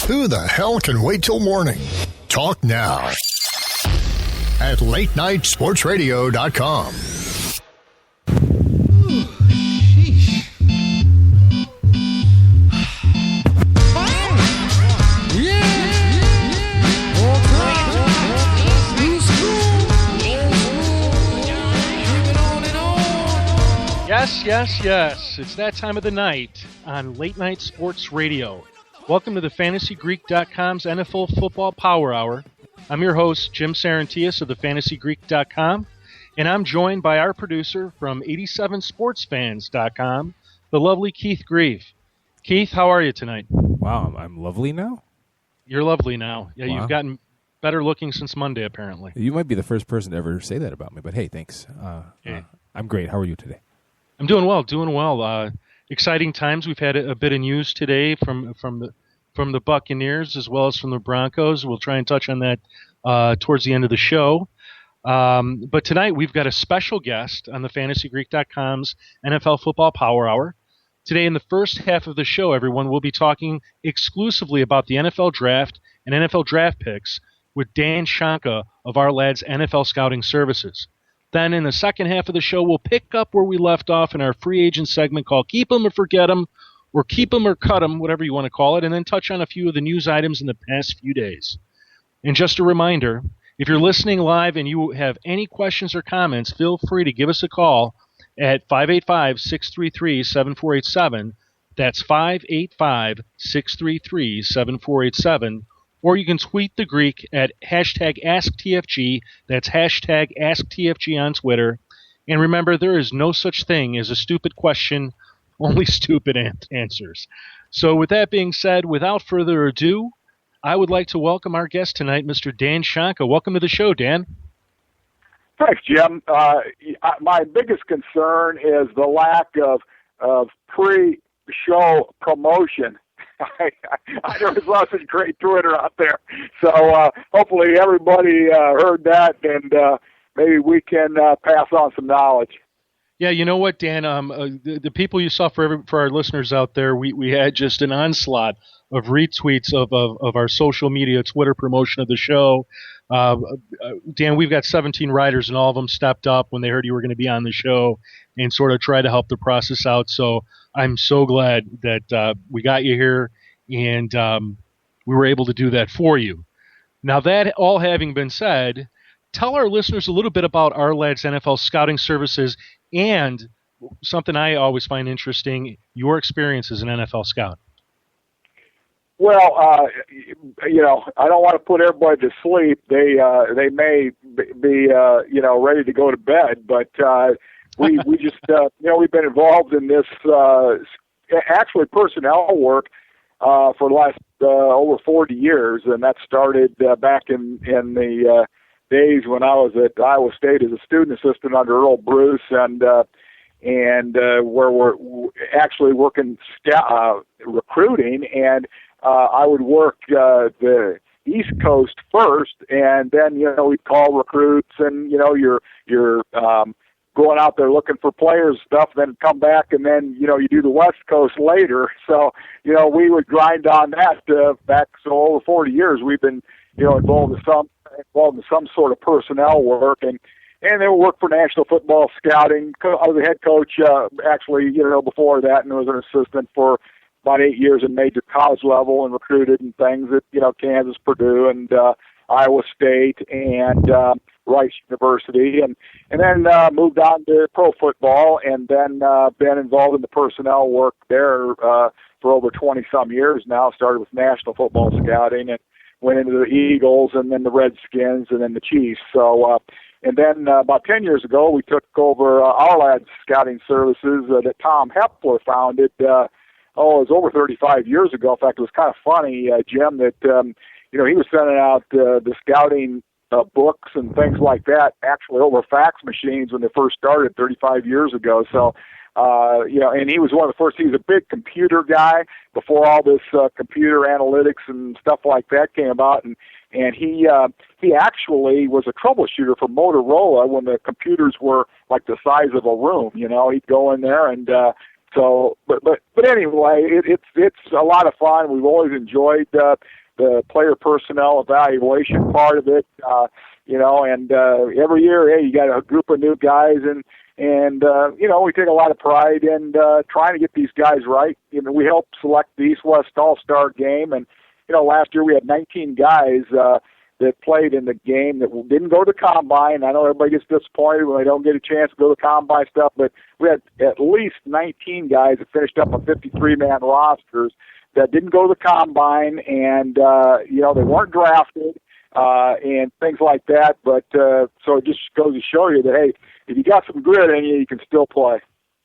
Who the hell can wait till morning? Talk now at latenightsportsradio.com. Yes. It's that time of the night on Late Night Sports Radio. Welcome to the FantasyGreek.com's NFL Football Power Hour. I'm your host, Jim Saranteas of the FantasyGreek.com, and I'm joined by our producer from 87sportsfans.com, the lovely Keith Grieve. Keith, how are you tonight? Wow, I'm lovely now? You're lovely now. Yeah, wow. You've gotten better looking since Monday, apparently. You might be the first person to ever say that about me, but hey, thanks. I'm great. How are you today? I'm doing well. Exciting times. We've had a bit of news today from the Buccaneers as well as from the Broncos. We'll try and touch on that towards the end of the show. But tonight we've got a special guest on the FantasyGreek.com's NFL Football Power Hour. Today in the first half of the show, everyone, we'll be talking exclusively about the NFL Draft and NFL Draft picks with Dan Shonka of Our Lads NFL Scouting Services. Then in the second half of the show, we'll pick up where we left off in our free agent segment called Keep 'em or Forget 'em, or Keep 'em or Cut 'em, whatever you want to call it, and then touch on a few of the news items in the past few days. And just a reminder, if you're listening live and you have any questions or comments, feel free to give us a call at 585-633-7487. That's 585-633-7487. Or you can tweet the Greek at hashtag AskTFG. That's hashtag AskTFG on Twitter. And remember, there is no such thing as a stupid question, only stupid answers. So with that being said, without further ado, I would like to welcome our guest tonight, Mr. Dan Shonka. Welcome to the show, Dan. Thanks, Jim. My biggest concern is the lack of pre-show promotion. There was lots of great Twitter out there. So hopefully everybody heard that, and maybe we can pass on some knowledge. Yeah, you know what, Dan? The people you saw for our listeners out there, we had just an onslaught of retweets of our social media Twitter promotion of the show. Dan, we've got 17 writers, and all of them stepped up when they heard you were going to be on the show and sort of tried to help the process out. So I'm so glad that we got you here and we were able to do that for you. Now, that all having been said, tell our listeners a little bit about Our Lads NFL Scouting Services and something I always find interesting, your experience as an NFL scout. Well, I don't want to put everybody to sleep. They may be ready to go to bed, but we just we've been involved in this actually personnel work for the last over 40 years, and that started back in the days when I was at Iowa State as a student assistant under Earl Bruce, and where we're actually working recruiting, and I would work the East Coast first, and then we'd call recruits, and you're going out there looking for players stuff, then come back, and then you do the West Coast later. So we would grind on that back. So over 40 years we've been involved in some sort of personnel work, and then we worked for National Football Scouting. I was a head coach actually before that, and was an assistant for about 8 years in major college level, and recruited and things at Kansas, Purdue, and Iowa State, and Rice University, and then moved on to pro football, and then been involved in the personnel work there for over 20-some years now. Started with National Football Scouting and went into the Eagles, and then the Redskins, and then the Chiefs. So, and then about 10 years ago, we took over Our Lads Scouting Services that Tom Hepler founded. It was over 35 years ago. In fact, it was kind of funny, Jim, that he was sending out the scouting books and things like that actually over fax machines when they first started 35 years ago. So, and he was one of the first. He was a big computer guy before all this computer analytics and stuff like that came about, and he actually was a troubleshooter for Motorola when the computers were like the size of a room. He'd go in there and So, but anyway, it's a lot of fun. We've always enjoyed the player personnel evaluation part of it, and every year, hey, you got a group of new guys, and we take a lot of pride in trying to get these guys right. We helped select the East-West All-Star game, and last year we had 19 guys that played in the game that didn't go to the combine. I know everybody gets disappointed when they don't get a chance to go to the combine stuff, but we had at least 19 guys that finished up on 53-man rosters that didn't go to the combine, and they weren't drafted and things like that. But so it just goes to show you that, hey, if you got some grit in you, you can still play.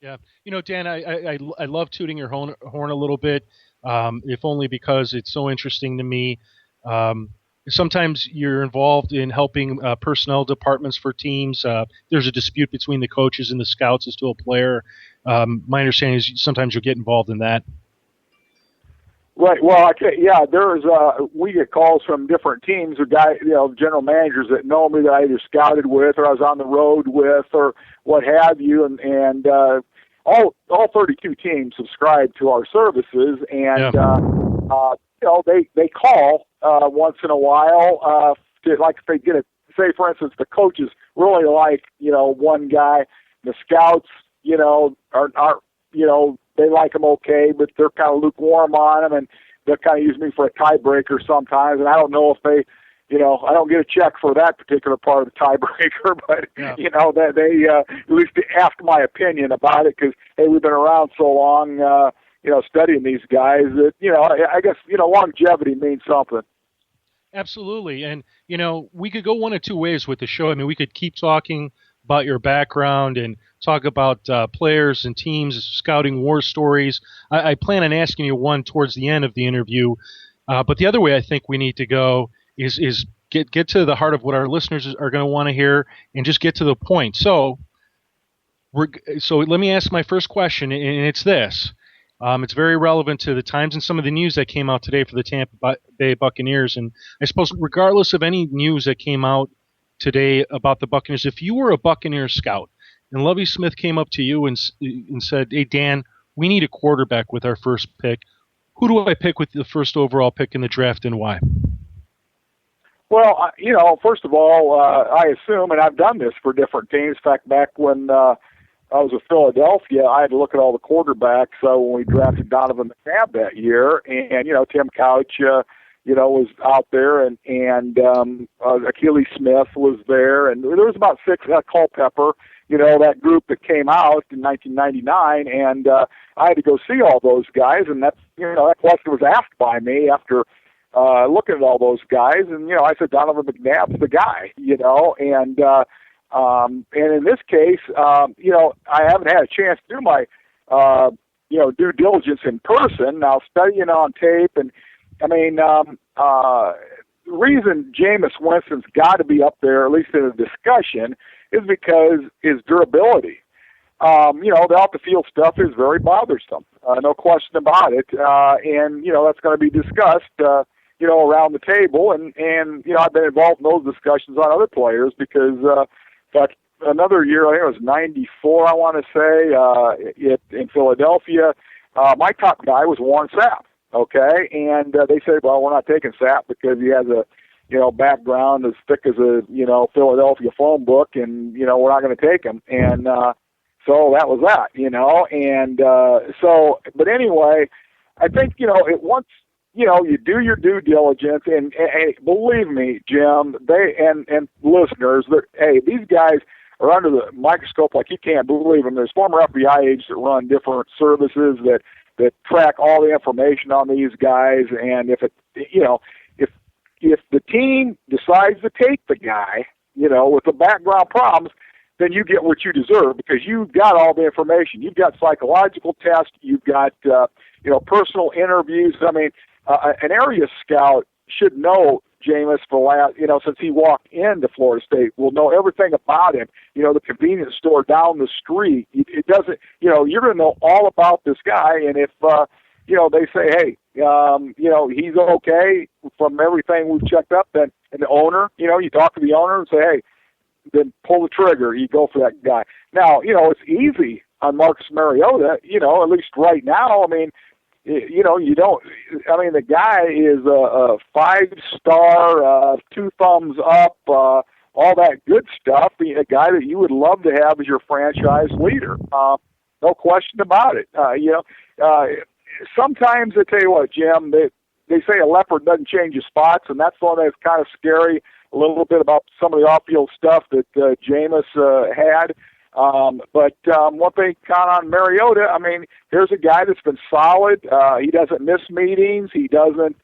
Yeah, Dan, I love tooting your horn a little bit, if only because it's so interesting to me. Sometimes you're involved in helping personnel departments for teams. There's a dispute between the coaches and the scouts as to a player. My understanding is sometimes you'll get involved in that. Right. Well, we get calls from different teams or general managers that know me that I either scouted with or I was on the road with or what have you, and all 32 teams subscribe to our services, and they call once in a while like if they say, for instance, the coaches really like one guy, the scouts are they like him okay, but they're kind of lukewarm on him, and they'll kind of use me for a tiebreaker sometimes. And I don't know if they, I don't get a check for that particular part of the tiebreaker, but that they at least ask my opinion about it because hey, we've been around so long, studying these guys that I guess longevity means something. Absolutely, and we could go one of two ways with the show. I mean, we could keep talking about your background and talk about players and teams, scouting war stories. I plan on asking you one towards the end of the interview. But the other way I think we need to go is get to the heart of what our listeners are going to want to hear and just get to the point. So let me ask my first question, and it's this. It's very relevant to the times and some of the news that came out today for the Tampa Bay Buccaneers. And I suppose regardless of any news that came out today about the Buccaneers, if you were a Buccaneers scout and Lovie Smith came up to you and said, hey, Dan, we need a quarterback with our first pick, who do I pick with the first overall pick in the draft and why? Well, first of all, I assume, and I've done this for different teams. In fact, back when I was with Philadelphia, I had to look at all the quarterbacks when we drafted Donovan McNabb that year. And Tim Couch, was out there, and Achilles Smith was there, and there was about six, Culpepper, that group that came out in 1999, and I had to go see all those guys, and that question was asked by me after looking at all those guys, and I said Donovan McNabb's the guy, and in this case, I haven't had a chance to do my due diligence in person. Now studying on tape, and the reason Jameis Winston's got to be up there, at least in a discussion, is because his durability. The off-the-field stuff is very bothersome, no question about it. And that's going to be discussed, around the table. And I've been involved in those discussions on other players because, but another year, I think it was 94, I want to say, in Philadelphia, my top guy was Warren Sapp. Okay, and they say, well, we're not taking Sapp because he has a, background as thick as a, Philadelphia phone book, and we're not going to take him. And so that was that, And but anyway, I think once you do your due diligence, and believe me, Jim, they and listeners, hey, these guys are under the microscope like you can't believe them. There's former FBI agents that run different services that track all the information on these guys, and if the team decides to take the guy, with the background problems, then you get what you deserve because you've got all the information. You've got psychological tests. You've got personal interviews. I mean, an area scout should know Jameis since he walked into Florida State, will know everything about him. The convenience store down the street. It doesn't, you're going to know all about this guy. And if, they say, hey, he's okay from everything we've checked up, then, and the owner, you talk to the owner and say, hey, then pull the trigger. You go for that guy. Now, it's easy Marcus Mariota, at least right now, I mean, you don't. I mean, the guy is a 5-star, 2 thumbs up, all that good stuff. A guy that you would love to have as your franchise leader. No question about it. Sometimes I tell you what, Jim, they say a leopard doesn't change his spots, and that's the one that's kind of scary. A little bit about some of the off-field stuff that Jameis had. But one thing count on Mariota, I mean, here's a guy that's been solid. He doesn't miss meetings. He doesn't,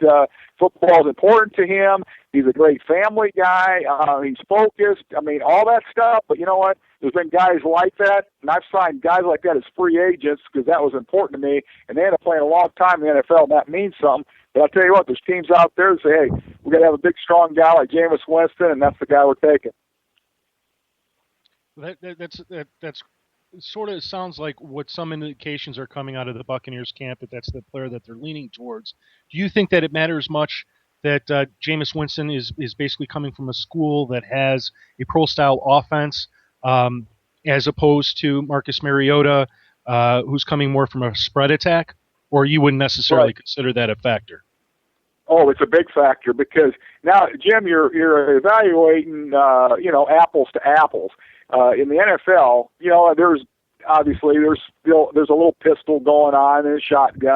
football is important to him. He's a great family guy. He's focused. I mean, all that stuff. But you know what? There's been guys like that, and I've signed guys like that as free agents because that was important to me. And they end up playing a long time in the NFL, and that means something. But I'll tell you what, there's teams out there that say, hey, we got to have a big, strong guy like Jameis Winston, and that's the guy we're taking. That's sort of sounds like what some indications are coming out of the Buccaneers camp, that that's the player that they're leaning towards. Do you think that it matters much that Jameis Winston is basically coming from a school that has a pro-style offense as opposed to Marcus Mariota, who's coming more from a spread attack? Or you wouldn't necessarily consider that a factor? Oh, it's a big factor because now, Jim, you're evaluating, apples to apples. In the NFL, there's a little pistol going on and a shotgun.